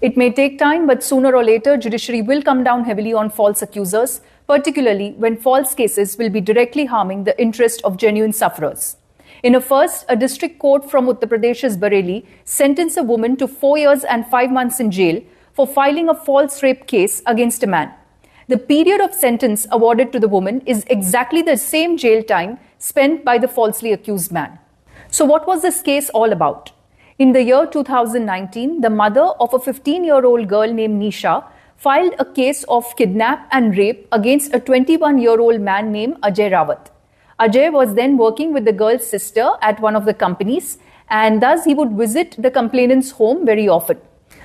It may take time, but sooner or later, judiciary will come down heavily on false accusers, particularly when false cases will be directly harming the interest of genuine sufferers. In a first, a district court from Uttar Pradesh's Bareilly sentenced a woman to 4 years and 5 months in jail for filing a false rape case against a man. The period of sentence awarded to the woman is exactly the same jail time spent by the falsely accused man. So what was this case all about? In the year 2019, the mother of a 15-year-old girl named Nisha filed a case of kidnap and rape against a 21-year-old man named Ajay Rawat. Ajay was then working with the girl's sister at one of the companies, and thus he would visit the complainant's home very often.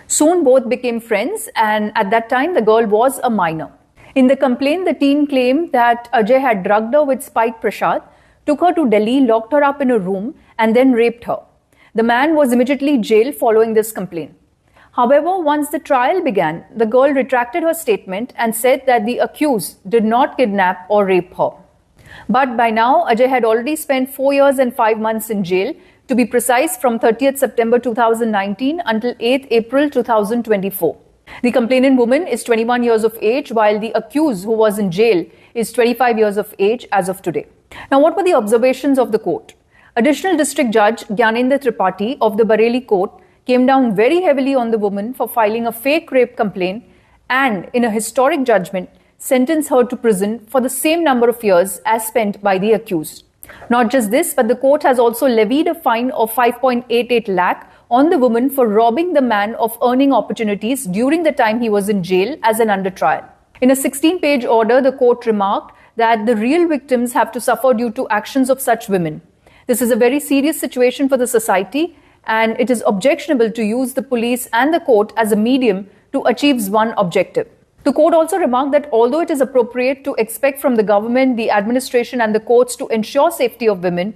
Soon both became friends, and at that time the girl was a minor. In the complaint, the teen claimed that Ajay had drugged her with spiked prasad, took her to Delhi, locked her up in a room, and then raped her. The man was immediately jailed following this complaint. However, once the trial began, the girl retracted her statement and said that the accused did not kidnap or rape her. But by now, Ajay had already spent 4 years and 5 months in jail, to be precise from 30th September 2019 until 8th April 2024. The complainant woman is 21 years of age, while the accused who was in jail is 25 years of age as of today. Now, what were the observations of the court? Additional District Judge Gyanendra Tripathi of the Bareilly Court came down very heavily on the woman for filing a fake rape complaint and, in a historic judgment, sentenced her to prison for the same number of years as spent by the accused. Not just this, but the court has also levied a fine of 5.88 lakh on the woman for robbing the man of earning opportunities during the time he was in jail as an under trial. In a 16-page order, the court remarked that the real victims have to suffer due to actions of such women. This is a very serious situation for the society, and it is objectionable to use the police and the court as a medium to achieve one objective. The court also remarked that although it is appropriate to expect from the government, the administration and the courts to ensure safety of women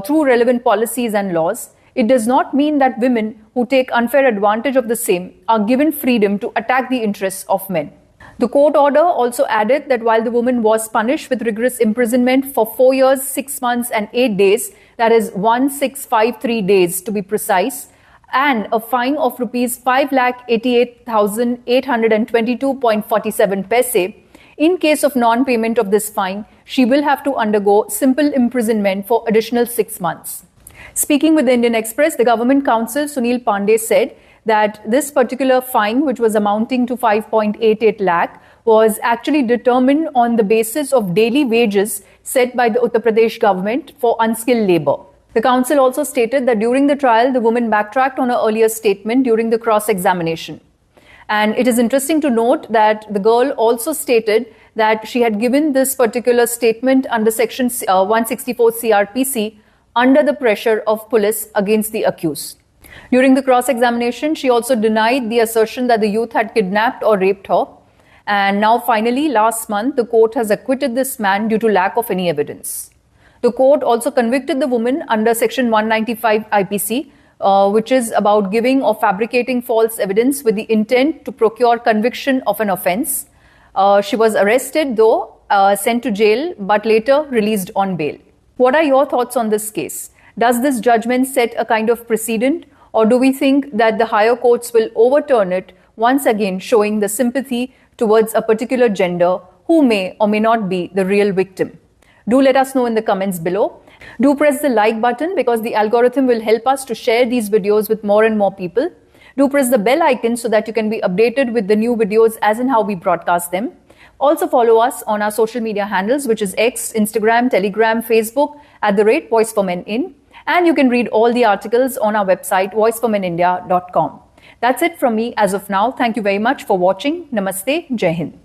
through relevant policies and laws, it does not mean that women who take unfair advantage of the same are given freedom to attack the interests of men. The court order also added that while the woman was punished with rigorous imprisonment for 4 years, 6 months and 8 days, that is 1653 days to be precise, and a fine of rupees 5,88,822.47 paise, in case of non-payment of this fine, she will have to undergo simple imprisonment for additional 6 months. Speaking with the Indian Express, the government counsel Sunil Pandey said that this particular fine, which was amounting to 5.88 lakh, was actually determined on the basis of daily wages set by the Uttar Pradesh government for unskilled labor. The counsel also stated that during the trial, the woman backtracked on her earlier statement during the cross-examination. And it is interesting to note that the girl also stated that she had given this particular statement under Section 164 CRPC under the pressure of police against the accused. During the cross-examination, she also denied the assertion that the youth had kidnapped or raped her. And now finally, last month, the court has acquitted this man due to lack of any evidence. The court also convicted the woman under Section 195 IPC, which is about giving or fabricating false evidence with the intent to procure conviction of an offence. She was arrested, though, sent to jail, but later released on bail. What are your thoughts on this case? Does this judgment set a kind of precedent, or do we think that the higher courts will overturn it, once again showing the sympathy towards a particular gender who may or may not be the real victim? Do let us know in the comments below. Do press the like button because the algorithm will help us to share these videos with more and more people. Do press the bell icon so that you can be updated with the new videos as and how we broadcast them. Also follow us on our social media handles, which is X, Instagram, Telegram, Facebook @voiceformenin. And you can read all the articles on our website voiceformenindia.com. That's it from me as of now. Thank you very much for watching. Namaste. Jai Hind.